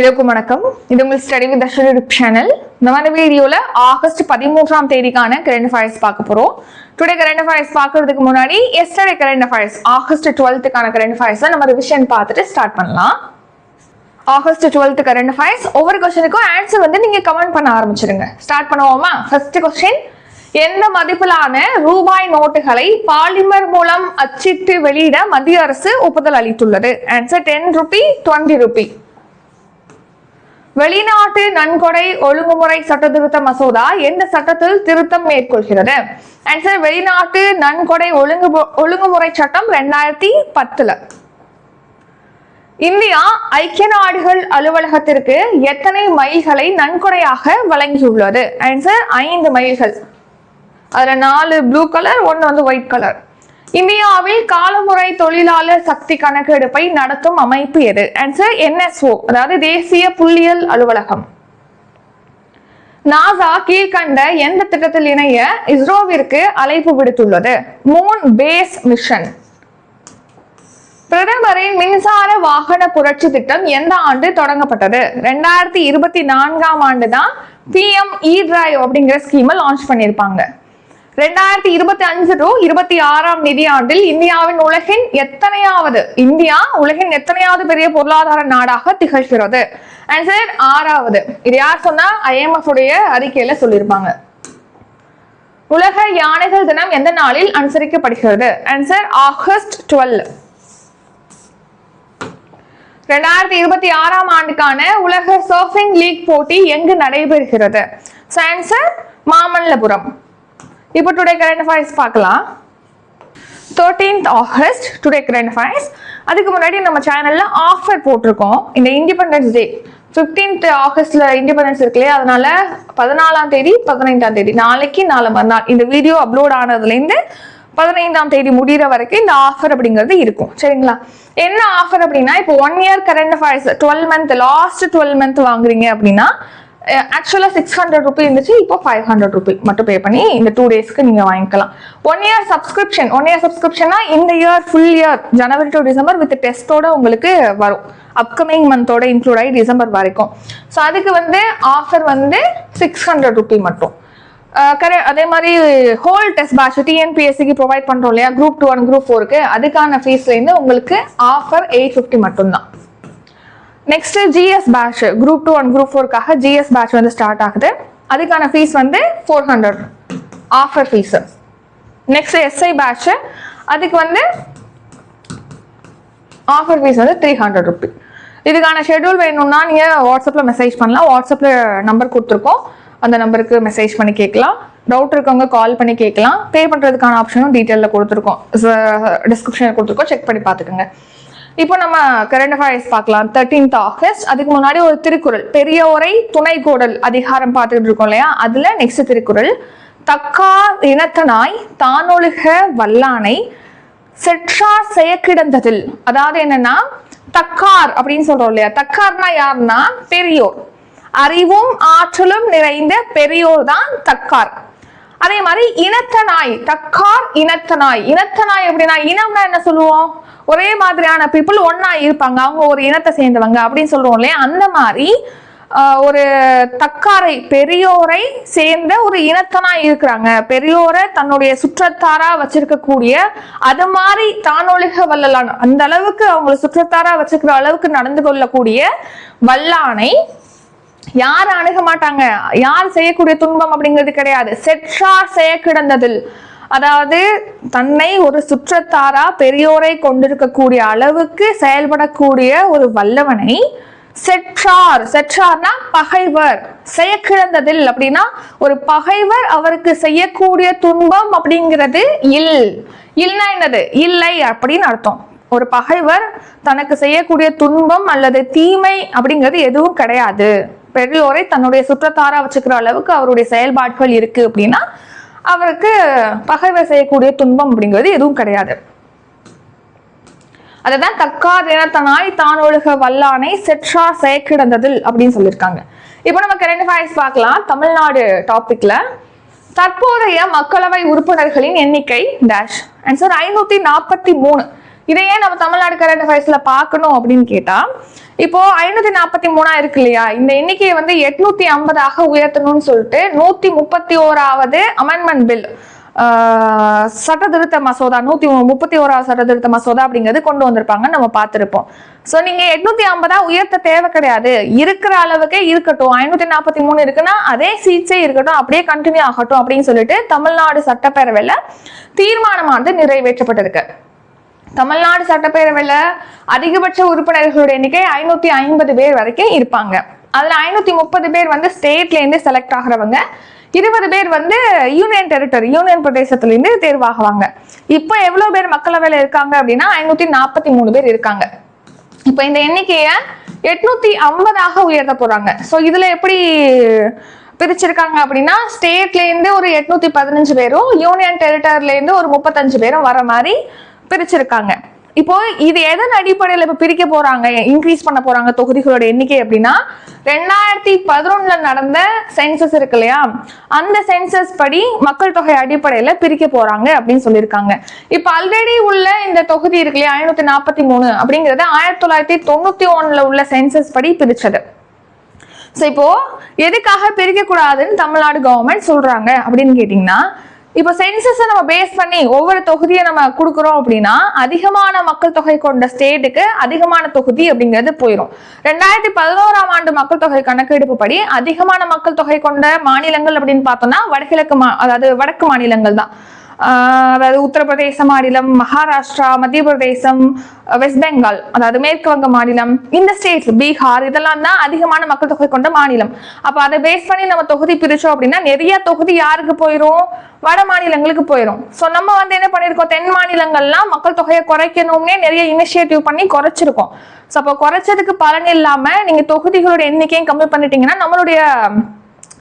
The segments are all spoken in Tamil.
Hello, வணக்கம். இது உங்கள் study with Darshan YouTube channel. இந்த வீடியோல ஆகஸ்ட் 13ஆம் தேதிக்கான கரண்ட் அஃபேர்ஸ் பார்க்க போறோம். டுடே கரண்ட் அஃபேர்ஸ் பார்க்கிறதுக்கு முன்னாடி எஸ்டர்டே கரண்ட் அஃபேர்ஸ் ஆகஸ்ட் 12க்கான கரண்ட் அஃபேர்ஸ் நம்ம ரிவிஷன் பார்த்துட்டு ஸ்டார்ட் பண்ணலாம். ஆகஸ்ட் 12 கரண்ட் அஃபேர்ஸ் ஒவ்வொரு क्वेश्चनக்கும் ஆன்சர் நீங்க கமெண்ட் பண்ண ஆரம்பிச்சிடுங்க. ஸ்டார்ட் பண்ணுவோமா? ஃபர்ஸ்ட் क्वेश्चन, எந்த மதிப்பிலான ரூபாய் நோட்டுகளை பாலிமர் மூலம் அச்சிட்டு வெளியிட மத்திய அரசு ஒப்புதல் அளித்துள்ளது? Answer 10 Ruby, 20 Ruby. வெளிநாட்டு நன்கொடை ஒழுங்குமுறை சட்ட திருத்த மசோதா எந்த சட்டத்தில் திருத்தம் மேற்கொள்கிறது? ஆன்சர் வெளிநாட்டு நன்கொடை ஒழுங்குமுறை சட்டம் 2010. இந்தியா ஐக்கிய நாடுகள் அலுவலகத்திற்கு எத்தனை மைல்களை நன்கொடையாக வழங்கியுள்ளது? ஆன்சர் 5 மைல்கள். அதுல 4 ப்ளூ கலர், 1 ஒயிட் கலர். இந்தியாவில் காலமுறை தொழிலாளர் சக்தி கணக்கெடுப்பை நடத்தும் அமைப்பு எது? ஆன்சர் NSO, அதாவது தேசிய புள்ளியியல் அலுவலகம். நாசா கீழ்கண்ட எந்த திட்டத்தில் இணைய இஸ்ரோவிற்கு அழைப்பு விடுத்துள்ளது? Moon base mission. பிரதமரின் மின்சார வாகன புரட்சி திட்டம் எந்த ஆண்டு தொடங்கப்பட்டது? 2024ஆம் ஆண்டு தான் PM E-Drive அப்படிங்கிற ஸ்கீமை லான்ச் பண்ணியிருப்பாங்க. 2025 to 26ஆம் நிதியாண்டில் இந்தியாவின் உலகின் எத்தனையாவது பெரிய பொருளாதார நாடாக திகழ்கிறது? ஆன்சர் 6வது. இது யார் சொன்னா? IMF உடைய அறிக்கையில சொல்லியிருப்பாங்க. உலக யானைகள் தினம் எந்த நாளில் அனுசரிக்கப்படுகிறது? Answer August 12. 2026ஆம் ஆண்டுக்கான உலக சர்ஃபிங் லீக் போட்டி எங்கு நடைபெறுகிறது? ஆன்சர் மாமல்லபுரம். இப்போ டுடே கரண்ட் அஃபேர்ஸ் பார்க்கலாம். 13th August today current affairs. அதுக்கு முன்னாடி நம்ம சேனல்ல ஆஃபர் போட்டிருக்கோம். இந்த இண்டிபெண்டன்ஸ் டே 15th ஆகஸ்ட்ல இண்டிபெண்டன்ஸ் இருக்கு இல்லையா, அதனால 14ஆம் தேதி 15ஆம் தேதி நாளைக்கு நாளை மறுநாள் இந்த வீடியோ அப்லோட் ஆனதுலேருந்து 15ஆம் தேதி முடிகிற வரைக்கும் இந்த ஆஃபர் அப்படிங்கிறது இருக்கும். சரிங்களா? என்ன ஆஃபர் அப்படின்னா, இப்போ 1 year current affairs 12 month last 12 month வாங்குறீங்க அப்படின்னா ஆக்சுவலா 600 ரூபி இருந்துச்சு, இப்போ 500 ரூபி மட்டும் பே பண்ணி இந்த 2 டேஸ்க்கு நீங்க வாங்கிக்கலாம். 1 இயர் சப்ஸ்கிரிப்ஷன்னா இந்த year full year January to December with டெஸ்டோட உங்களுக்கு வரும். அப்கமிங் மந்தோட இன்க்ளூட் ஆகி டிசம்பர் வரைக்கும். ஸோ அதுக்கு ஆஃபர் 600 ரூபி மட்டும். அதே மாதிரி ஹோல் டெஸ்ட் பேட்ச் TNPSCக்கு ப்ரொவைட் பண்றோம் இல்லையா, Group 2 and Group 4க்கு, அதுக்கான ஃபீஸ்ல இருந்து உங்களுக்கு ஆஃபர் 850 மட்டும்தான். Next GS batch Group 2 and Group 4க்காக GS பேட்ச் ஸ்டார்ட் ஆகுது. அதுக்கான fees 400 offer fees. Next SI batch, அதுக்கு ஆஃபர் ஃபீஸ் 300 ரூபி. இதுக்கான ஷெட்யூல் வேணும்னா நீங்க வாட்ஸ்அப்ல மெசேஜ் பண்ணலாம். வாட்ஸ்அப்ல நம்பர் கொடுத்துருக்கோம், அந்த நம்பருக்கு மெசேஜ் பண்ணி கேட்கலாம். டவுட் இருக்கவங்க கால் பண்ணி கேட்கலாம். பே பண்றதுக்கான ஆப்ஷனும் டீட்டெயிலில் கொடுத்துருக்கோம், டிஸ்கிரிப்ஷனில் கொடுத்துருக்கோம், செக் பண்ணி பார்த்துக்கோங்க. இப்போ நம்ம கரண்ட் அஃபேர்ஸ் பார்க்கலாம். 13th August. அதுக்கு முன்னாடி ஒரு திருக்குறள், பெரியோரை துணை கோடல் அதிகாரம் பார்த்துட்டு இருக்கோம் இல்லையா, அதுல நெக்ஸ்ட் திருக்குறள், தக்கார் இனத்தனாய் தானொழுக வல்லானை செற்றார் செயக்கிடந்ததில். அதாவது என்னன்னா, தக்கார் அப்படின்னு சொல்றோம் இல்லையா, தக்கார்னா யாருன்னா பெரியோர், அறிவும் ஆற்றலும் நிறைந்த பெரியோர் தான் தக்கார். அதே மாதிரி இனத்தனாய், தக்கார் இனத்தனாய். இனத்தனாய் அப்படின்னா, இனம்னா என்ன சொல்லுவோம்? ஒரே மாதிரியான பீப்புள் ஒன்னா இருப்பாங்க, அவங்க ஒரு இனத்தை சேர்ந்தவங்க அப்படின்னு சொல்றோம் இல்லையா, அந்த மாதிரி ஒரு தக்காரை பெரியோரை சேர்ந்த ஒரு இனத்தனா இருக்கிறாங்க. பெரியோரை தன்னுடைய சுற்றத்தாரா வச்சிருக்கக்கூடிய, அது மாதிரி தானொழுக வல்லலான, அந்த அளவுக்கு அவங்களை சுற்றத்தாரா வச்சிருக்கிற அளவுக்கு நடந்து கொள்ளக்கூடிய வல்லானை யார் அணுக மாட்டாங்க. யார் செய்யக்கூடிய துன்பம் அப்படிங்கிறது கிடையாது. செற்றார் செய்ய கிடந்ததில், அதாவது தன்னை ஒரு சுற்றத்தாரா பெரியோரை கொண்டிருக்கக்கூடிய அளவுக்கு செயல்படக்கூடிய ஒரு வல்லவனை செற்றார்னா பகைவர், செய்ய கிடந்ததில் அப்படின்னா ஒரு பகைவர் அவருக்கு செய்யக்கூடிய துன்பம் அப்படிங்கிறது இல்னா என்னது? இல்லை அப்படின்னு அர்த்தம். ஒரு பகைவர் தனக்கு செய்யக்கூடிய துன்பம் அல்லது தீமை அப்படிங்கிறது எதுவும் கிடையாது. பெரியோரை தன்னுடைய சுற்றத்தாரா வச்சுக்கிற அளவுக்கு அவருடைய செயல்பாடுகள் இருக்கு அப்படின்னா அவருக்கு பகைவர் செய்யக்கூடிய துன்பம் அப்படிங்கிறது எதுவும் கிடையாது. அததான் தக்கார் இனத்தனாய் தானொழுக வல்லானை செற்றார் செயக்கிடந்ததில் அப்படின்னு சொல்லியிருக்காங்க. இப்போ நம்ம கரண்ட் அஃபேர்ஸ் பார்க்கலாம். தமிழ்நாடு டாபிக்ல தற்போதைய மக்களவை உறுப்பினர்களின் எண்ணிக்கை டேஷ். ஆன்சர் 543. இதையே நம்ம தமிழ்நாடு கரண்ட் அஃபேர்ஸ்ல பார்க்கணும் அப்படின்னு கேட்டா, இப்போ 543 இருக்கு இல்லையா, இந்த எண்ணிக்கையை வந்து 850 உயர்த்தணும்னு சொல்லிட்டு 131வது அமெண்ட்மெண்ட் பில் சட்ட திருத்த மசோதா 131வது சட்ட திருத்த மசோதா அப்படிங்கிறது கொண்டு வந்திருப்பாங்க, நம்ம பார்த்திருப்போம். சோ நீங்க 850 உயர்த்த தேவை கிடையாது, இருக்கிற அளவுக்கே இருக்கட்டும், 543 இருக்குன்னா அதே சீட்ஸே இருக்கட்டும், அப்படியே கண்டினியூ ஆகட்டும் அப்படின்னு சொல்லிட்டு தமிழ்நாடு சட்டப்பேரவையில தீர்மானமானது நிறைவேற்றப்பட்டிருக்கு. தமிழ்நாடு சட்டப்பேரவையில அதிகபட்ச உறுப்பினர்களுடைய எண்ணிக்கை 550 பேர் வரைக்கும் இருப்பாங்க. அதுல 530 பேர் வந்து ஸ்டேட்ல இருந்து செலக்ட் ஆகிறவங்க, 20 பேர் வந்து யூனியன் பிரதேசத்துல இருந்து தேர்வாகுவாங்க. இப்போ எவ்வளவு பேர் மக்களவையில இருக்காங்க அப்படின்னா 543 பேர் இருக்காங்க. இப்போ இந்த எண்ணிக்கைய 850 உயர்த்த போறாங்க. சோ இதுல எப்படி பிரிச்சிருக்காங்க அப்படின்னா, ஸ்டேட்ல இருந்து ஒரு 815 பேரும் யூனியன் டெரிட்டரியில இருந்து ஒரு 35 பேரும் வர மாதிரி பிரிச்சிருக்காங்க. இப்போ இது எதன் அடிப்படையில் இப்ப பிரிக்க போறாங்க, இன்க்ரீஸ் பண்ண போறாங்க தொகுதிகளோட எண்ணிக்கை அப்படின்னா, 2011 நடந்த சென்சஸ் இருக்கு இல்லையா, அந்த சென்சஸ் படி மக்கள் தொகை அடிப்படையில பிரிக்க போறாங்க அப்படின்னு சொல்லியிருக்காங்க. இப்ப ஆல்ரெடி உள்ள இந்த தொகுதி இருக்கு இல்லையா 543 அப்படிங்கறது 1991 உள்ள சென்சஸ் படி பிரிச்சது. சோ இப்போ எதுக்காக பிரிக்க கூடாதுன்னு தமிழ்நாடு கவர்மெண்ட் சொல்றாங்க அப்படின்னு கேட்டீங்கன்னா, இப்போ சென்சஸ் நம்ம பேஸ் பண்ணி ஒவ்வொரு தொகுதியை நம்ம கொடுக்குறோம் அப்படின்னா, அதிகமான மக்கள் தொகை கொண்ட ஸ்டேட்டுக்கு அதிகமான தொகுதி அப்படிங்கிறது போயிடும். 2011ஆம் ஆண்டு மக்கள் தொகை கணக்கெடுப்பு படி அதிகமான மக்கள் தொகை கொண்ட மாநிலங்கள் அப்படின்னு பார்த்தோம்னா அதாவது வடக்கு மாநிலங்கள் தான். அதாவது உத்தரப்பிரதேச மாநிலம், மகாராஷ்டிரா, மத்திய பிரதேசம், வெஸ்ட் பெங்கால் அதாவது மேற்கு வங்க மாநிலம், இந்த ஸ்டேட்ஸ் பீகார், இதெல்லாம் தான் அதிகமான மக்கள் தொகை கொண்ட மாநிலம். அப்ப அதை பேஸ் பண்ணி நம்ம தொகுதி பிரிச்சோம் அப்படின்னா நிறைய தொகுதி யாருக்கு போயிரும், வட மாநிலங்களுக்கு போயிடும். சோ நம்ம வந்து என்ன பண்ணிருக்கோம், தென் மாநிலங்கள்லாம் மக்கள் தொகையை குறைக்கணும்னே நிறைய இனிஷியேட்டிவ் பண்ணி குறைச்சிருக்கோம். சோ அப்ப குறைச்சதுக்கு பலன் இல்லாம நீங்க தொகுதிகளோட எண்ணிக்கையும் கம்மி பண்ணிட்டீங்கன்னா நம்மளுடைய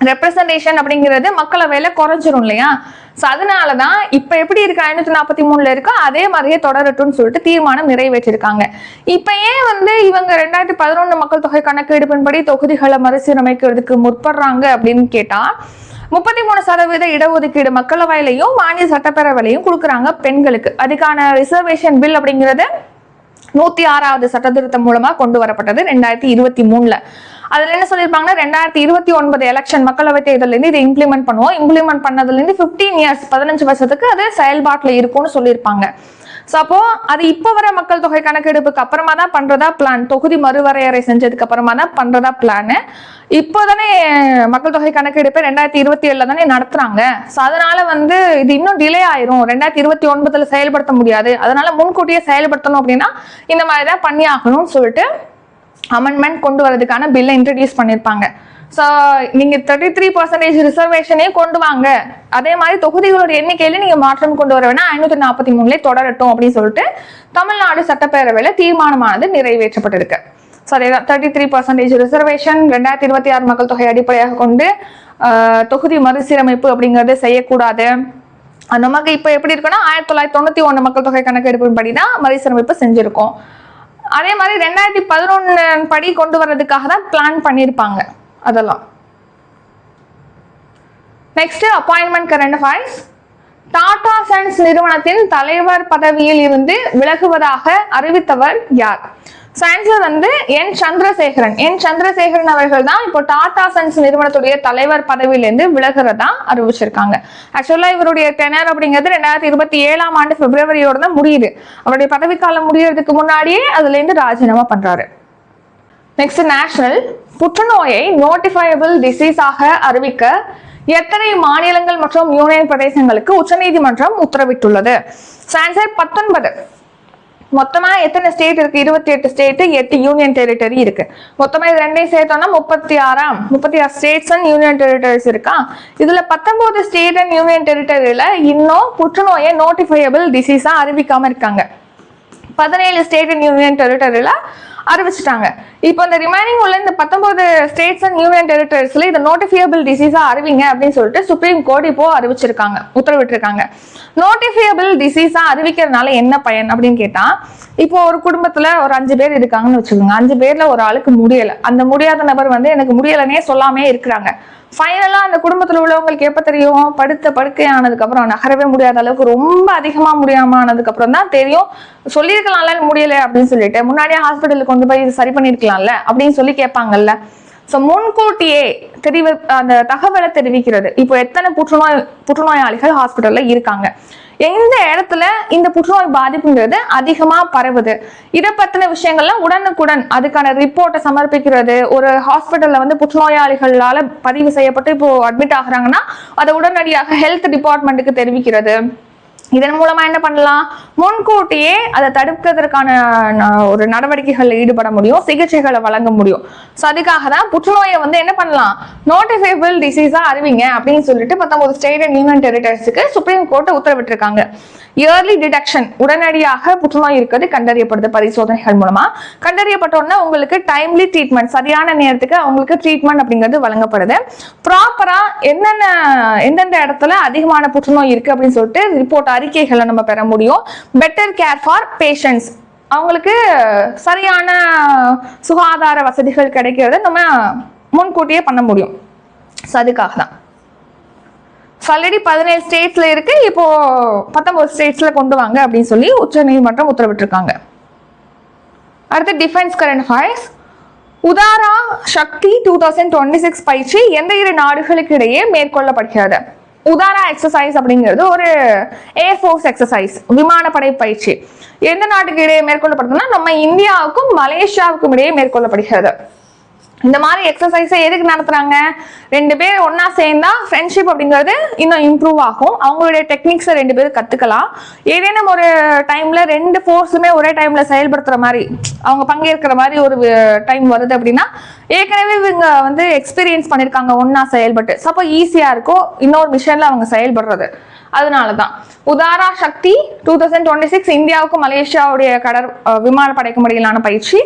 ரெப்ரசன்டேஷன் அப்படிங்கிறது மக்களவையில குறைஞ்சிரும் இல்லையா. சோ அதனாலதான் இப்ப எப்படி இருக்கு 543 இருக்கோ அதே மாதிரியே தொடரட்டும்னு சொல்லிட்டு தீர்மானம் நிறைவேற்றிருக்காங்க. இப்ப ஏன் வந்து இவங்க 2011 மக்கள் தொகை கணக்கெடுப்பின்படி தொகுதிகளை மறுசீரமைக்கிறதுக்கு முற்படுறாங்க அப்படின்னு கேட்டா, 33% இடஒதுக்கீடு மக்களவையிலையும் மாநில சட்டப்பேரவையிலையும் கொடுக்குறாங்க பெண்களுக்கு. அதுக்கான ரிசர்வேஷன் பில் அப்படிங்கிறது 106வது சட்ட திருத்தம் மூலமா கொண்டு வரப்பட்டது 2023. அதுல என்ன சொல்லிருப்பாங்கன்னா, 2029 எலெக்ஷன் மக்களவை தேர்தல இருந்து இதை இம்ப்ளிமெண்ட் பண்ணுவோம். இம்ப்ளிமெண்ட் பண்ணதுல இருந்து 15 இயர்ஸ் 15 வருஷத்துக்கு அது செயல்பாட்டுல இருக்கும்னு சொல்லியிருப்பாங்க. சோ அப்போ அது இப்ப வர மக்கள் தொகை கணக்கெடுப்புக்கு அப்புறமா தான் பண்றதா பிளான், தொகுதி மறுவரையறை செஞ்சதுக்கு அப்புறமா தான் பண்றதா பிளான். இப்போதானே மக்கள் தொகை கணக்கெடுப்பை 2027 தானே நடத்துறாங்க. சோ அதனால வந்து இது இன்னும் டிலே ஆயிரும், 2029 செயல்படுத்த முடியாது, அதனால முன்கூட்டியே செயல்படுத்தணும் அப்படின்னா இந்த மாதிரிதான் பண்ணி ஆகணும்னு சொல்லிட்டு அமெண்ட்மெண்ட் கொண்டு வரதுக்கான பில்லை இன்ட்ரடியூஸ் பண்ணிருப்பாங்க. ஸோ நீங்க 33% ரிசர்வேஷனே கொண்டு வாங்க, அதே மாதிரி தொகுதிகளோட எண்ணிக்கையில நீங்க மாற்றம் கொண்டு வர வேணா 543 தொடரட்டும் அப்படின்னு சொல்லிட்டு தமிழ்நாடு சட்டப்பேரவையில தீர்மானமானது நிறைவேற்றப்பட்டிருக்கு. ஸோ அதேதான் 33% ரிசர்வேஷன் 2026 மக்கள் தொகை அடிப்படையாக கொண்டு தொகுதி மறுசீரமைப்பு அப்படிங்கறது செய்யக்கூடாது. நமக்கு இப்ப எப்படி இருக்குன்னா 1991 மக்கள் தொகை கணக்கெடுப்பின் படிதான் மறுசீரமைப்பு செஞ்சிருக்கோம். அதே மாதிரி 2011 படி கொண்டு வர்றதுக்காக தான் பிளான் பண்ணியிருப்பாங்க அதெல்லாம். Next appointment current affairs. Tata sons நிறுவனத்தின் தலைவர் பதவியில் இருந்து விலகுவதாக அறிவித்தவர் யார்? ஆன்சர் வந்து என் சந்திரசேகரன் அவர்கள் தான் இப்போ டாடா சன்ஸ் நிறுவனத்துடைய தலைவர் பதவியிலிருந்து விலகிறதா அறிவிச்சிருக்காங்க. ஆக்சுவலா இவருடைய டெனர் அப்படிங்கிறது 2027ஆம் ஆண்டு பிப்ரவரியோட தான் முடியுது. அவருடைய பதவிக்காலம் முடியறதுக்கு முன்னாடியே அதுல இருந்து ராஜினாமா பண்றாரு. Next national. புற்றுநோயை நோட்டிஃபையபிள் டிசீஸாக அறிவிக்க எத்தனை மாநிலங்கள் மற்றும் யூனியன் பிரதேசங்களுக்கு உச்சநீதிமன்றம் உத்தரவிட்டுள்ளது? ஆன்சர் 19. மொத்தமா எத்தனை ஸ்டேட் இருக்கு? 28 ஸ்டேட், 8 யூனியன் டெரிட்டரி இருக்கு. மொத்தமா இது ரெண்டையும் சேர்த்தோம்னா 36 ஸ்டேட்ஸ் அண்ட் யூனியன் டெரிட்டரிஸ் இருக்கா. இதுல 19 ஸ்டேட் அண்ட் யூனியன் டெரிட்டரியில இன்னும் புற்றுநோயை நோட்டிஃபையபிள் டிசீஸா அறிவிக்காம இருக்காங்க. 17 ஸ்டேட் அண்ட் யூனியன் டெரிட்டரியில அறிவிச்சிட்டாங்க. இப்போ இந்த ரிமைனிங் உள்ள இந்த 19 ஸ்டேட்ஸ் அண்ட் யூனியன் டெரிட்டரிஸ்ல இதை நோட்டிஃபியபிள் டிசீஸா அறிவிங்க அப்படின்னு சொல்லிட்டு சுப்ரீம் கோர்ட் இப்போ அறிவிச்சிருக்காங்க, உத்தரவிட்டிருக்காங்க. நோட்டிஃபியபிள் டிசீஸா அறிவிக்கிறதுனால என்ன பயன் அப்படின்னு கேட்டா, இப்போ ஒரு குடும்பத்துல ஒரு 5 பேர் இருக்காங்கன்னு வச்சுக்கோங்க. 5 பேர்ல ஒரு ஆளுக்கு முடியல, அந்த முடியாத நபர் வந்து எனக்கு முடியலன்னே சொல்லாமே இருக்கிறாங்க. ஃபைனலா அந்த குடும்பத்துல உள்ளவங்களுக்கு எப்ப தெரியும், படுக்கை ஆனதுக்கு அப்புறம், நகரவே முடியாத அளவுக்கு ரொம்ப அதிகமா முடியாம ஆனதுக்கு அப்புறம் தான் தெரியும். சொல்லியிருக்கலாம்ல முடியல அப்படின்னு சொல்லிட்டு, முன்னாடியே ஹாஸ்பிட்டலுக்கு கொண்டு போய் சரி பண்ணிருக்கலாம்ல அப்படின்னு சொல்லி கேட்பாங்கல்ல. ஸோ முன்கூட்டியே அந்த தகவலை தெரிவிக்கிறது. இப்போ எத்தனை புற்றுநோயாளிகள் ஹாஸ்பிட்டல்ல இருக்காங்க, எந்த இடத்துல இந்த புற்றுநோய் பாதிப்புங்கிறது அதிகமா பரவுது, இதை பத்தின விஷயங்கள்லாம் உடனுக்குடன் அதுக்கான ரிப்போர்ட்டை சமர்ப்பிக்கிறது. ஒரு ஹாஸ்பிட்டல்ல வந்து புற்றுநோயாளிகளால பதிவு செய்யப்பட்டு இப்போ அட்மிட் ஆகுறாங்கன்னா அதை உடனடியாக ஹெல்த் டிபார்ட்மெண்ட்டுக்கு தெரிவிக்கிறது. இதன் மூலமா என்ன பண்ணலாம், முன்கூட்டியே அதை தடுக்கிறதுக்கான ஒரு நடவடிக்கைகள் ஈடுபட முடியும், சிகிச்சைகளை வழங்க முடியும். ஸோ அதுக்காக தான் புற்றுநோயை வந்து என்ன பண்ணலாம், நோட்டிஃபைபிள் டிசீஸா அறிவிங்க அப்படின்னு சொல்லிட்டு 19 ஸ்டேட் அண்ட் யூனியன் டெரிட்டரிஸ்க்கு சுப்ரீம் கோர்ட் உத்தரவிட்டிருக்காங்க. இயர்லி டிடெக்ஷன், உடனடியாக புற்றுநோய் இருக்கிறது கண்டறியப்படுது. பரிசோதனைகள் மூலமா கண்டறியப்பட்டோம்னா உங்களுக்கு டைம்லி ட்ரீட்மெண்ட், சரியான நேரத்துக்கு அவங்களுக்கு ட்ரீட்மெண்ட் அப்படிங்கிறது வழங்கப்படுது. ப்ராப்பரா எந்தெந்த இடத்துல அதிகமான புற்றுநோய் இருக்கு அப்படின்னு சொல்லிட்டு ரிப்போர்ட் அறிக்கைகளை நம்ம பெற முடியும். பெட்டர் கேர் ஃபார் பேஷண்ட்ஸ், அவங்களுக்கு சரியான சுகாதார வசதிகள் கிடைக்கிறத நம்ம முன்கூட்டியே பண்ண முடியும். ஸோ அதுக்காக தான் ஆல்ரெடி 17 ஸ்டேட்ஸ்ல இருக்கு, இப்போ 19 ஸ்டேட்ஸ்ல கொண்டு வாங்க அப்படின்னு சொல்லி உச்ச நீதிமன்றம் உத்தரவிட்டிருக்காங்க. அடுத்து டிஃபென்ஸ் கரண்ட் அஃபேர்ஸ். உதாரா சக்தி 2026 பயிற்சி எந்த 2 நாடுகளுக்கு இடையே மேற்கொள்ளப்படுகிறது? உதாரா எக்ஸசைஸ் அப்படிங்கிறது ஒரு ஏர்ஃபோர்ஸ் எக்ஸசைஸ், விமானப்படை பயிற்சி. எந்த நாட்டுக்கு இடையே மேற்கொள்ளப்படுதுன்னா நம்ம இந்தியாவுக்கும் மலேசியாவுக்கும் இடையே மேற்கொள்ளப்படுகிறது. இந்த மாதிரி எக்ஸசைஸை எதுக்கு நடத்துறாங்க, 2 பேர் ஒன்னா சேர்ந்தா ஃப்ரெண்ட்ஷிப் அப்படிங்கிறது இன்னும் இம்ப்ரூவ் ஆகும். அவங்களுடைய டெக்னிக்ஸை 2 பேரும் கத்துக்கலாம். ஏதேனும் ஒரு டைம்ல 2 ஃபோர்ஸுமே ஒரே டைம்ல செயல்படுத்துற மாதிரி, அவங்க பங்கேற்கிற மாதிரி ஒரு டைம் வருது அப்படின்னா ஏற்கனவே இவங்க வந்து எக்ஸ்பீரியன்ஸ் பண்ணிருக்காங்க ஒன்னா செயல்பட்டு, அப்போ ஈஸியா இருக்கும் இன்னொரு மிஷன்ல அவங்க செயல்படுறது. அதனாலதான் உதாரா சக்தி 2026 இந்தியாவுக்கும் மலேசியாவுடைய விமானப்படைக்கும் இடையிலான பயிற்சி.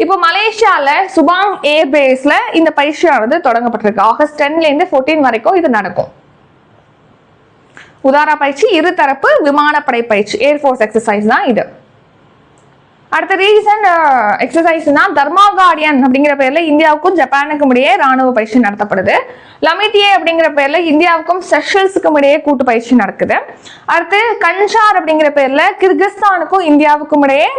இப்போ மலேசியால சுபாங் ஏர் பேஸ்ல இந்த பயிற்சியானது தொடங்கப்பட்டிருக்கு. ஆகஸ்ட் 10ல இருந்து 14 வரைக்கும் இது நடக்கும். உதாரா பயிற்சி இருதரப்பு விமானப்படை பயிற்சி, ஏர்ஃபோர்ஸ் எக்ஸசைஸ் தான் இது. அடுத்த ரீசன்ட் எக்ஸசைஸ்னா தர்மா கார்டியன் அப்படிங்கிற பேர்ல இந்தியாவுக்கும் ஜப்பானுக்கும் இடையே ராணுவ பயிற்சி நடத்தப்படுது. லமிட்டியே அப்படிங்கிற பேர்ல இந்தியாவுக்கும் செஷல்ஸுக்கும் இடையே கூட்டு பயிற்சி நடக்குது. அடுத்து கன்ஷார் அப்படிங்கிற பேர்ல கிர்கிஸ்தானுக்கும் இந்தியாவுக்கும் இடையே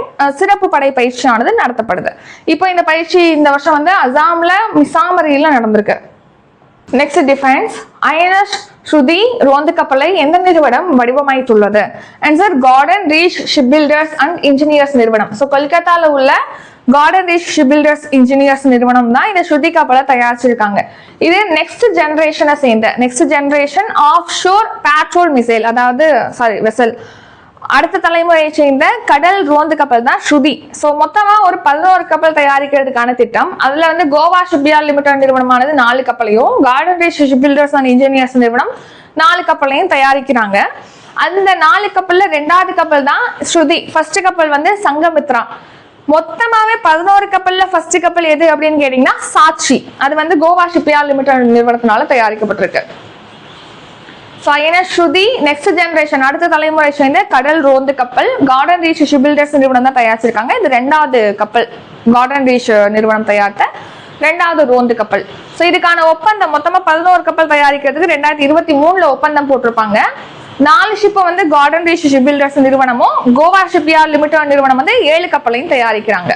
சிறப்பு படை பயிற்சியானது நடத்தப்படுது. இப்போ இந்த பயிற்சி இந்த வருஷம் வந்து அசாம்ல மிசாமரியில நடந்திருக்கு. Next defence. ஐஎன்எஸ் ஸ்ருதி ரோந்து கப்பலை எந்த நிறுவனம் வடிவமைத்துள்ளது? Answer Garden Reach Shipbuilders and Engineers நிறுவனம். ஸோ கொல்கத்தால உள்ள கார்டன் ரீச் ஷிப்பில்டர்ஸ் இன்ஜினியர்ஸ் நிறுவனம் தான் இந்த ஸ்ருதி கப்பலை தயாரிச்சிருக்காங்க. இது நெக்ஸ்ட் ஜெனரேஷனை சேர்ந்த next generation of sure patrol missile, அதாவது வெசல், அடுத்த தலைமுறையை சேர்ந்த கடல் ரோந்து கப்பல் தான் ஸ்ருதி. ஸோ மொத்தமா ஒரு 11 கப்பல் தயாரிக்கிறதுக்கான திட்டம். அதுல வந்து கோவா ஷிப்யார்ட் லிமிடெட் நிறுவனமானது 4 கப்பலையும், Garden Reach Shipbuilders and Engineers நிறுவனம் 4 கப்பலையும் தயாரிக்கிறாங்க. அந்த 4 கப்பல்ல 2வது கப்பல் தான் ஸ்ருதி. ஃபர்ஸ்ட் கப்பல் வந்து சங்கமித்ரா. மொத்தமாவே 11 கப்பல்ல ஃபர்ஸ்ட் கப்பல் எது அப்படின்னு கேட்டீங்கன்னா சாட்சி. அது வந்து கோவா ஷிப்யார்ட் லிமிடெட் நிறுவனத்தினால தயாரிக்கப்பட்டிருக்கு. ஸ்ருதி நெக்ஸ்ட் ஜெனரேஷன் அடுத்த தலைமுறை சேர்ந்த கடல் ரோந்து கப்பல் கார்டன் ரீச் ஷிப்பில்டர்ஸ் நிறுவனம் தான் தயாரிச்சிருக்காங்க. இது 2வது கப்பல், கார்டன் ரீச் நிறுவனம் தயாரித்த 2வது ரோந்து கப்பல். ஸோ இதுக்கான ஒப்பந்தம் மொத்தமா 11 கப்பல் தயாரிக்கிறதுக்கு 2023ல ஒப்பந்தம் போட்டிருப்பாங்க. 4 ஷிப்பை வந்து கார்டன் ரீச் ஷிப்பில்டர்ஸ் நிறுவனமும் கோவா ஷிப்யார்ட் லிமிடெட் நிறுவனம் வந்து 7 கப்பலையும் தயாரிக்கிறாங்க.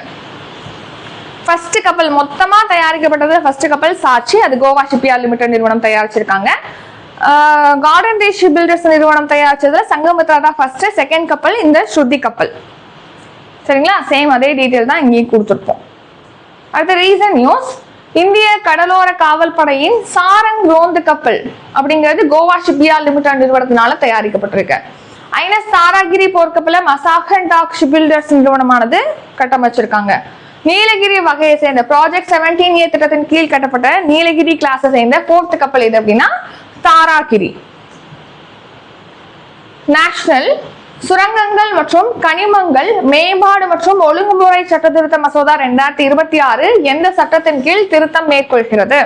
ஃபர்ஸ்ட் கப்பல் மொத்தமா தயாரிக்கப்பட்டது ஃபர்ஸ்ட் கப்பல் சாட்சி, அது கோவா ஷிப்யார்ட் லிமிடெட் நிறுவனம் தயாரிச்சிருக்காங்க. கார்டன் ரீச் ஷிப்பில்டர்ஸ் நிறுவனம் தயாரிச்சதுல சங்கமித்ரா தான் ஃபர்ஸ்ட், செகண்ட் கப்பல் இந்த ஸ்ருதி கப்பல். சரிங்களா, சேம் அதே டீட்டெயில் தான் இங்கேயும் கொடுத்துருப்போம். அடுத்த ரீசன் நியூஸ். இந்திய கடலோர காவல் படையின் சாரங் ரோந்து கப்பல் அப்படிங்கிறது கோவா ஷிப்யார்ட் லிமிடெட் நிறுவனத்தினால தயாரிக்கப்பட்டிருக்கு. ஐஎன்எஸ் தாராகிரி போர்க்கப்பல மசாகன் டாக் ஷிப்பில்டர்ஸ் நிறுவனமானது கட்டமைச்சிருக்காங்க. நீலகிரி வகையை சேர்ந்த ப்ராஜெக்ட் 17A திட்டத்தின் கீழ் கட்டப்பட்ட நீலகிரி கிளாஸை சேர்ந்த 4th கப்பல் எது அப்படின்னா தாராகிரி. நேஷனல் சுரங்கங்கள் மற்றும் கனிமங்கள் மேம்பாடு மற்றும் ஒழுங்குமுறை சட்ட திருத்த மசோதா 2026 எந்த சட்டத்தின் கீழ் திருத்தம் மேற்கொள்கிறது?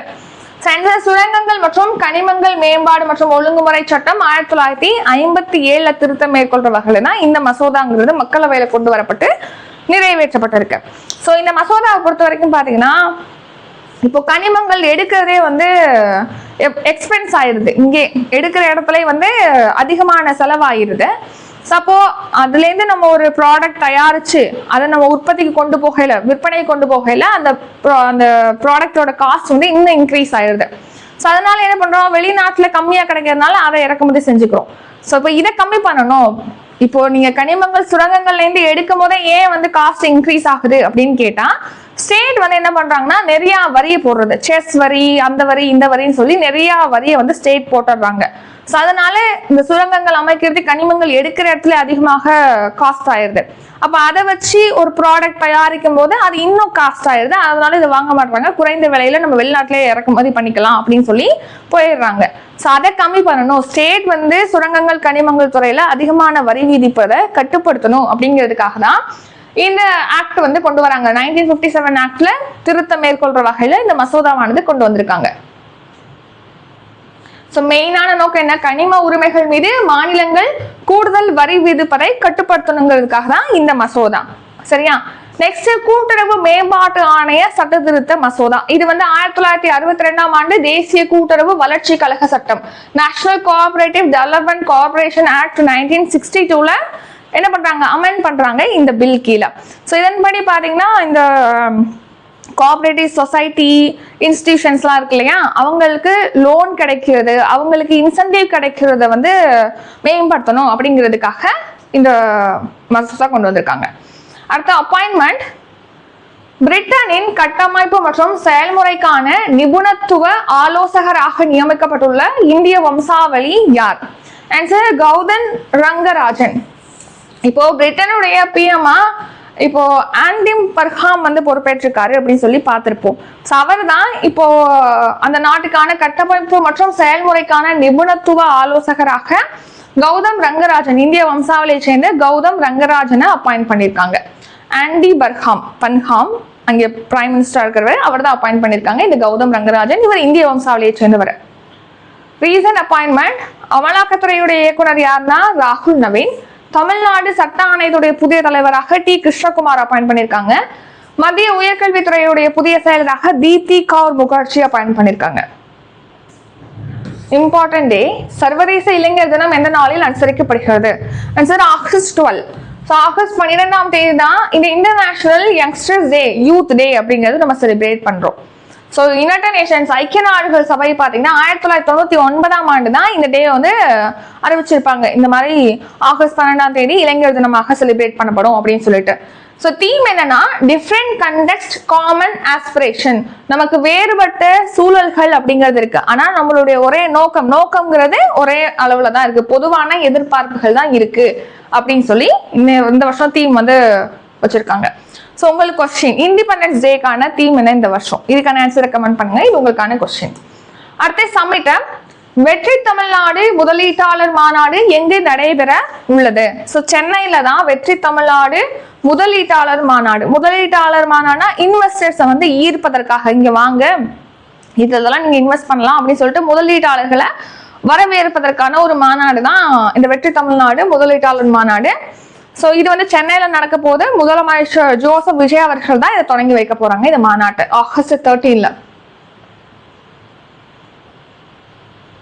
சுரங்கங்கள் மற்றும் கனிமங்கள் மேம்பாடு மற்றும் ஒழுங்குமுறை சட்டம் 1957 திருத்தம் மேற்கொள்ற வகையில தான் இந்த மசோதாங்கிறது மக்களவையில கொண்டு வரப்பட்டு நிறைவேற்றப்பட்டிருக்கு. சோ இந்த மசோதாவை பொறுத்த வரைக்கும் பாத்தீங்கன்னா, இப்போ கனிமங்கள் எடுக்கிறதே வந்து எக்ஸ்பென்ஸ் ஆயிருது. இங்கே எடுக்கிற இடத்துல வந்து அதிகமான செலவாயிருது. சப்போ அதுல இருந்து நம்ம ஒரு ப்ராடக்ட் தயாரிச்சு அதை நம்ம உற்பத்திக்கு கொண்டு போகல, விற்பனை கொண்டு போகல, அந்த ப்ராடக்டோட காஸ்ட் வந்து இன்னும் இன்க்ரீஸ் ஆயிருது. ஸோ அதனால என்ன பண்றோம், வெளிநாட்டுல கம்மியா கிடைக்கிறதுனால அதை இறக்குமதி செஞ்சுக்கிறோம். ஸோ இப்போ இதை கம்மி பண்ணணும். இப்போ நீங்க கனிமங்கள் சுரங்கங்கள்ல இருந்து எடுக்கும் போதே ஏன் வந்து காஸ்ட் இன்க்ரீஸ் ஆகுது அப்படின்னு கேட்டா, ஸ்டேட் வந்து என்ன பண்றாங்கன்னா நிறைய வரியை போடுறது, செஸ் வரி, அந்த வரி, இந்த வரின்னு சொல்லி நிறைய வரியை வந்து ஸ்டேட் போட்டுடுறாங்க. ஸோ அதனால இந்த சுரங்கங்கள் அமைக்கிறது, கனிமங்கள் எடுக்கிற இடத்துல அதிகமாக காஸ்ட் ஆயிருது. அப்ப அதை வச்சு ஒரு ப்ராடக்ட் தயாரிக்கும் போது அது இன்னும் காஸ்ட் ஆயிருது. அதனால இதை வாங்க மாட்டாங்க, குறைந்த விலையில நம்ம வெளிநாட்டிலே இறக்குமதி பண்ணிக்கலாம் அப்படின்னு சொல்லி போயிடுறாங்க. ஸோ அதை கம்மி பண்ணணும். ஸ்டேட் வந்து சுரங்கங்கள் கனிமங்கள் துறையில அதிகமான வரி விதிப்பதை கட்டுப்படுத்தணும் அப்படிங்கிறதுக்காக தான் இந்த ஆக்ட் வந்து கொண்டு வராங்க. 1957 ஆக்ட்ல திருத்தம் மேற்கொள்ற வகையில இந்த மசோதாவானது கொண்டு வந்திருக்காங்க. சோ மெயினான நோக்கம் என்ன, கனிம உரிமைகள் மீது மாநிலங்கள் கூடுதல் வரி விதிப்பதை கட்டுப்படுத்தணுங்கிறதுக்காக தான் இந்த மசோதா. சரியா? நெக்ஸ்ட் கூட்டுறவு மேம்பாட்டு ஆணைய சட்ட திருத்த மசோதா. இது வந்து 1962ஆம் ஆண்டு தேசிய கூட்டுறவு வளர்ச்சி கழக சட்டம், National Cooperative Development Corporation Act 1962ல என்ன பண்றாங்க, அமெண்ட் பண்றாங்க இந்த பில் கீழே. ஸோ இதன்படி பாத்தீங்கன்னா இந்த கோஆபரேட்டிவ் சொசைட்டி இன்ஸ்டிடியூஷன்ஸ்லாம் இருக்கு இல்லையா, அவங்களுக்கு லோன் கிடைக்கிறது, அவங்களுக்கு இன்சென்டிவ் கிடைக்கிறத வந்து மேம்படுத்தணும் அப்படிங்கிறதுக்காக இந்த மசோதா கொண்டு வந்திருக்காங்க. அடுத்த அப்பாயின்மெண்ட், பிரிட்டனின் கட்டமைப்பு மற்றும் செயல்முறைக்கான நிபுணத்துவ ஆலோசகராக நியமிக்கப்பட்டுள்ள இந்திய வம்சாவளி யார்? ஆன்சர் கௌதம் ரங்கராஜன். இப்போ பிரிட்டனுடைய பிஎம்ஆ இப்போ ஆண்டிம் பர்ஹாம் வந்து பொறுப்பேற்றிருக்காரு அப்படின்னு சொல்லி பார்த்திருப்போம். அவர் தான் இப்போ அந்த நாட்டுக்கான கட்டமைப்பு மற்றும் செயல்முறைக்கான நிபுணத்துவ ஆலோசகராக கௌதம் ரங்கராஜன், இந்திய வம்சாவளியை சேர்ந்த கௌதம் ரங்கராஜனை அப்பாயிண்ட் பண்ணியிருக்காங்க. ஆண்டி பன்ஹாம் அங்கே பிரைம் மினிஸ்டர் இருக்கிறவர், அவர் தான் அப்பாயிண்ட் பண்ணியிருக்காங்க. இந்த கௌதம் ரங்கராஜன், இவர் இந்திய வம்சாவளியை சேர்ந்தவர். ரீசன்ட் அப்பாயின்மெண்ட், அமலாக்கத்துறையுடைய இயக்குனர் யாருன்னா ராகுல் நவீன். தமிழ்நாடு சட்ட ஆணையத்துடைய புதிய தலைவராக டி கிருஷ்ணகுமார் அப்பாயிண்ட் பண்ணியிருக்காங்க. மத்திய உயர்கல்வித்துறையுடைய புதிய செயலராக தீப்தி கவுர் முகர்ஜி அப்பாயிண்ட் பண்ணியிருக்காங்க. இம்பார்ட்டன்ட் டே, சர்வதேச இளைஞர் தினம் எந்த நாளில் அனுசரிக்கப்படுகிறது? Answer August 12. ஸோ ஆகஸ்ட் 12ஆம் தேதி தான் இந்த இன்டர்நேஷனல் யங்ஸ்டர்ஸ் டே, யூத் டே அப்படிங்கிறது நம்ம செலிப்ரேட் பண்றோம். ஸோ யுனைடெட் நேஷன்ஸ் ஐக்கிய நாடுகள் சபை பார்த்தீங்கன்னா 1999ஆம் ஆண்டு தான் இந்த டே வந்து அறிவிச்சிருப்பாங்க. இந்த மாதிரி ஆகஸ்ட் 12ஆம் தேதி இளைஞர் தினமாக செலிப்ரேட் பண்ணப்படும் அப்படின்னு சொல்லிட்டு. ஸோ தீம் என்னன்னா, டிஃப்ரெண்ட் கண்டெக்ஸ்ட் காமன் ஆஸ்பிரேஷன். நமக்கு வேறுபட்ட சூழல்கள் அப்படிங்கிறது இருக்கு, ஆனா நம்மளுடைய ஒரே நோக்கம்ங்கிறது ஒரே அளவுல தான் இருக்கு, பொதுவான எதிர்பார்ப்புகள் தான் இருக்கு அப்படின்னு சொல்லி இந்த வருஷம் தீம் வந்து வச்சிருக்காங்க. ஸோ உங்களுக்கு கொஸ்டின், இண்டிபெண்டன்ஸ் டேக்கான தீம் என்ன இந்த வருஷம்? இதுக்கான ஆன்சர் ரெக்கமெண்ட் பண்ணுங்க. இது உங்களுக்கான கொஸ்டின். அடுத்த சம்மிட்ட, வெற்றி தமிழ்நாடு முதலீட்டாளர் மாநாடு எங்கு நடைபெற உள்ளது? ஸோ சென்னையில தான் வெற்றி தமிழ்நாடு முதலீட்டாளர் மாநாடு. முதலீட்டாளர் மாநாடுனா இன்வெஸ்டர்ஸை வந்து ஈர்ப்பதற்காக, இங்க வாங்க இதெல்லாம் நீங்க இன்வெஸ்ட் பண்ணலாம் அப்படின்னு சொல்லிட்டு முதலீட்டாளர்களை வரவேற்பதற்கான ஒரு மாநாடு தான் இந்த வெற்றி தமிழ்நாடு முதலீட்டாளர் மாநாடு. ஸோ இது வந்து சென்னையில நடக்க போது முதலமைச்சர் ஜோசப் விஜய் அவர்கள் தான் இதை தொடங்கி வைக்க போறாங்க இந்த மாநாட்டை ஆகஸ்ட் 13ல.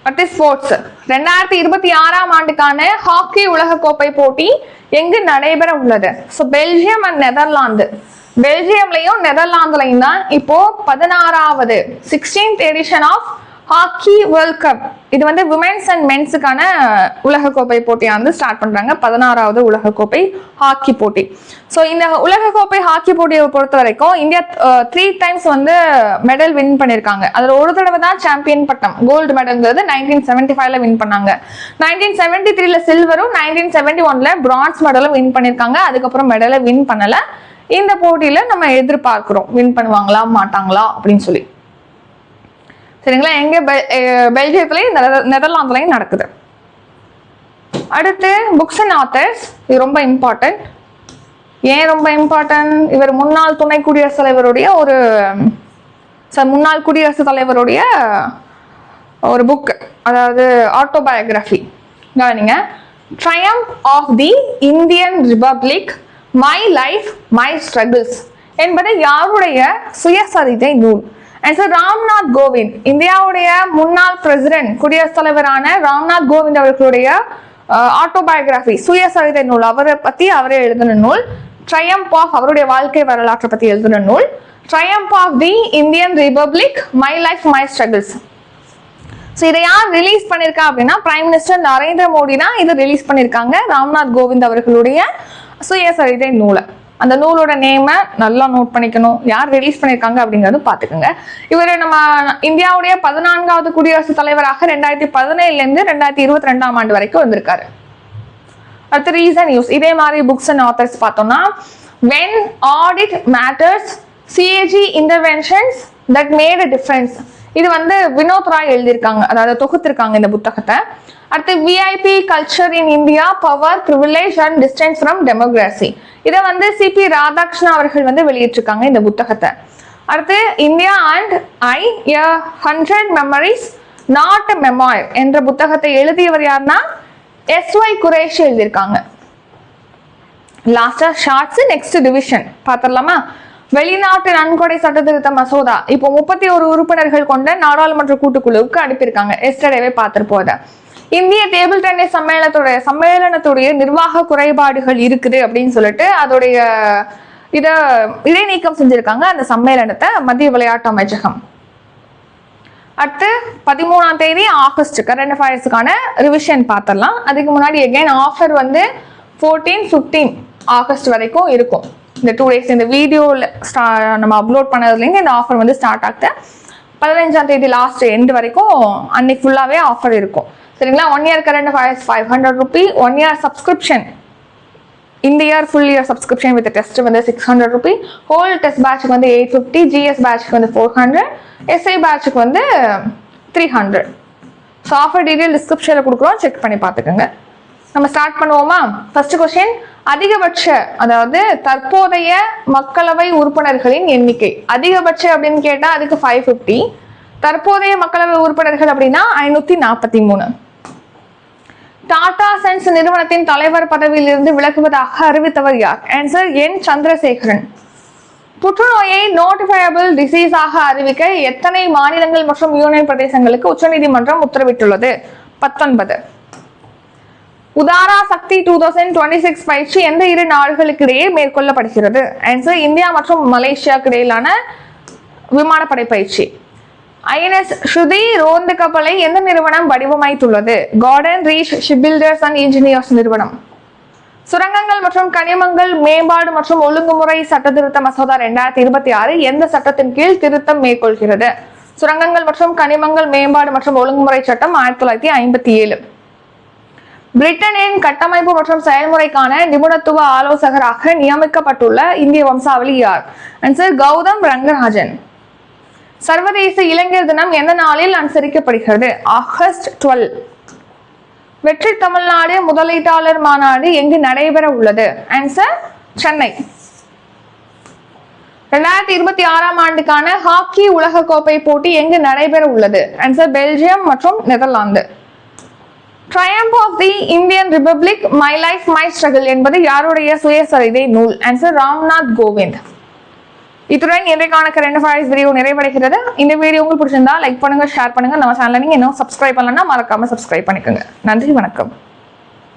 அடுத்து ஸ்போர்ட்ஸ், 2026ஆம் ஆண்டுக்கான ஹாக்கி உலகக்கோப்பை போட்டி எங்கு நடைபெற உள்ளது? So Belgium and Netherlands. பெல்ஜியம்லையும் நெதர்லாந்துலையும் தான் இப்போ 16வது 16th edition of hockey world cup, இது வந்து விமென்ஸ் அண்ட் மென்ஸுக்கான உலகக்கோப்பை போட்டியை வந்து ஸ்டார்ட் பண்றாங்க. 16வது உலகக்கோப்பை ஹாக்கி போட்டி. ஸோ இந்த உலகக்கோப்பை ஹாக்கி போட்டியை பொறுத்த வரைக்கும் இந்தியா 3 times வந்து மெடல் வின் பண்ணியிருக்காங்க. அதில் ஒரு தடவை தான் சாம்பியன் பட்டம், கோல்டு மெடல்ங்கிறது 1975ல வின் பண்ணாங்க. 1973ல சில்வரும் 1971ல பிரான்ஸ் மெடலும் வின் பண்ணியிருக்காங்க. அதுக்கப்புறம் மெடலை வின் பண்ணல. இந்த போட்டியில நம்ம எதிர்பார்க்கிறோம் வின் பண்ணுவாங்களா மாட்டாங்களா அப்படின்னு சொல்லி. சரிங்களா? எங்க பெல்ஜியத்திலையும் நெதர்லாந்துலையும் நடக்குது. அடுத்து புக்ஸ் அண்ட் ஆத்தர்ஸ். இது ரொம்ப இம்பார்ட்டன்ட். ஏன் ரொம்ப இம்பார்ட்டன்ட்? இவர் முன்னாள் துணை குடியரசுத் தலைவருடைய முன்னாள் குடியரசுத் தலைவருடைய ஒரு புக், அதாவது ஆட்டோபயோகிராஃபி. கவனிங்க. Triumph of the Indian republic, my life my struggles என்பது யாருடைய சுயசரிதை நூல்? ஆன்சர் ராம்நாத் கோவிந்த். இந்தியாவுடைய முன்னாள் பிரசிடென்ட் குடியரசுத் தலைவரான ராம்நாத் கோவிந்த் அவர்களுடைய ஆட்டோபயோகிராஃபி, சுயசரிதை நூல். அவரை பத்தி அவரே எழுதின நூல். ட்ரையம்ப் ஆஃப், அவருடைய வாழ்க்கை வரலாற்றை பத்தி எழுதின நூல். Triumph of the Indian republic, my life my struggles. So இதை யார் ரிலீஸ் பண்ணியிருக்கா அப்படின்னா பிரைம் மினிஸ்டர் நரேந்திர மோடி தான் இது ரிலீஸ் பண்ணியிருக்காங்க, ராம்நாத் கோவிந்த் அவர்களுடைய சுயசரிதை நூலை. அந்த நூலோட நேமை நல்லா நோட் பண்ணிக்கணும், யார் ரிலீஸ் பண்ணியிருக்காங்க அப்படிங்கிறது பார்த்துக்கோங்க. இவர் நம்ம இந்தியாவுடைய 14வது குடியரசுத் தலைவராக 2017 2022 ஆண்டு வரைக்கும் வந்திருக்காரு. அடுத்து ரீசன் யூஸ். இதே மாதிரி புக்ஸ் அண்ட் ஆத்தர்ஸ் பார்த்தோம்னா, when audit matters, CAG interventions that made a difference. இது வினோத் ராய் எழுதியிருக்காங்க, அதாவது தொகுத்திருக்காங்க இந்த புத்தகத்தை. அடுத்து VIP culture in India, power privilege and distance from democracy. இதை சிபி ராதாகிருஷ்ணன் அவர்கள் வெளியிட்டிருக்காங்க இந்த புத்தகத்தை. அடுத்து India and I, 100 memories not memoir என்ற புத்தகத்தை எழுதியவர் யாருன்னா SY குரேஷி எழுதியிருக்காங்க. லாஸ்டா ஷார்ட்ஸ் நெக்ஸ்ட் டிவிஷன் பார்த்துடலாமா? வெளிநாட்டு நன்கொடை சட்ட திருத்த மசோதா இப்போ 31 உறுப்பினர்கள் கொண்ட நாடாளுமன்ற கூட்டுக்குழுவுக்கு அனுப்பியிருக்காங்க. எஸ்டர்டேவே பார்த்திருப்போம். இந்திய டேபிள் டென்னிஸ் சம்மேளனத்துடைய நிர்வாக குறைபாடுகள் இருக்குது அப்படின்னு சொல்லிட்டு அதோடைய இடைநீக்கம் செஞ்சிருக்காங்க அந்த சம்மேளனத்தை மத்திய விளையாட்டு அமைச்சகம். அடுத்து 13ஆம் தேதி ஆகஸ்ட் கரண்ட் அஃபேர்ஸ்க்கான ரிவிஷன் பார்த்துடலாம். அதுக்கு முன்னாடி அகைன் ஆஃபர் 14, 15 ஆகஸ்ட் வரைக்கும் இருக்கும். இந்த 2 days இந்த வீடியோவில் நம்ம அப்லோட் பண்ணதுலேருந்து இந்த ஆஃபர் ஸ்டார்ட் ஆகுது. 15ஆம் தேதி லாஸ்ட் எண்டு வரைக்கும் அன்னைக்கு ஃபுல்லாகவே ஆஃபர் இருக்கும். சரிங்களா? 1 year current affairs 500 rupee, 1 year subscription, இந்த year full year subscription with test 600 rupee, whole test பேட்சுக்கு 850, GS பேட்சுக்கு 400, SI பேட்சுக்கு 300. ஸோ ஆஃபர் டீட்டெயில் டிஸ்கிரிப்ஷனில் கொடுக்குறோம், செக் பண்ணி பார்த்துக்கோங்க. நம்ம ஸ்டார்ட் பண்ணுவோமா? ஃபர்ஸ்ட் கொஸ்டின், அதிகபட்ச, அதாவது தற்போதைய மக்களவை உறுப்பினர்களின் எண்ணிக்கை. அதிகபட்ச அப்படின்னு கேட்டா அதுக்கு 550, தற்போதைய மக்களவை உறுப்பினர்கள் அப்படின்னா 543. டாடா சன்ஸ் நிறுவனத்தின் தலைவர் பதவியிலிருந்து விலகுவதாக அறிவித்தவர் யார்? ஆன்சர் என் சந்திரசேகரன். புற்றுநோயை நோட்டிஃபையபிள் டிசீஸ் ஆக அறிவிக்க எத்தனை மாநிலங்கள் மற்றும் யூனியன் பிரதேசங்களுக்கு உச்சநீதிமன்றம் உத்தரவிட்டுள்ளது? 19. உதாரா சக்தி 2026 பயிற்சி எந்த 2 நாடுகளுக்கு இடையே மேற்கொள்ளப்படுகிறது? ஆன்சர் இந்தியா மற்றும் மலேசியாவுக்கு இடையிலான விமானப்படை பயிற்சி. INS ஸ்ருதி ரோந்து கப்பலை எந்த நிறுவனம் வடிவமைத்துள்ளது? Garden Reach Shipbuilders and Engineers நிறுவனம். சுரங்கங்கள் மற்றும் கனிமங்கள் மேம்பாடு மற்றும் ஒழுங்குமுறை சட்ட திருத்த மசோதா 2026 எந்த சட்டத்தின் கீழ் திருத்தம் மேற்கொள்கிறது? சுரங்கங்கள் மற்றும் கனிமங்கள் மேம்பாடு மற்றும் ஒழுங்குமுறை சட்டம் 1957. பிரிட்டனின் கட்டமைப்பு மற்றும் செயல்முறைக்கான நிபுணத்துவ ஆலோசகராக நியமிக்கப்பட்டுள்ள இந்திய வம்சாவளி யார்? ஆன்சர் கௌதம் ரங்கராஜன். சர்வதேச இளைஞர் தினம் எந்த நாளில் அனுசரிக்கப்படுகிறது? ஆகஸ்ட் 12. வெற்றி தமிழ்நாடு முதலீட்டாளர் மாநாடு எங்கு நடைபெற உள்ளது? ஆன்சர் சென்னை. 2026 ஆண்டுக்கான ஹாக்கி உலக கோப்பை போட்டி எங்கு நடைபெற உள்ளது? ஆன்சர் பெல்ஜியம் மற்றும் Netherlands. Triumph of the Indian republic, my life my struggle என்பது யாருடைய சுயசரிதை நூல்? ஆன்சர் ராம்நாத் கோவிந்த். இத்துடன் இன்றைக்கான கரண்ட் அஃபேர்ஸ் வீடியோ நிறைவடைகிறது. இந்த வீடியோ உங்களுக்கு பிடிச்சிருந்தா லைக் பண்ணுங்க, ஷேர் பண்ணுங்க. நம்ம சேனலை நீங்க இன்னும் சப்ஸ்கிரைப் பண்ணலன்னா மறக்காம சப்ஸ்கிரைப் பண்ணிக்கோங்க. நன்றி, வணக்கம்.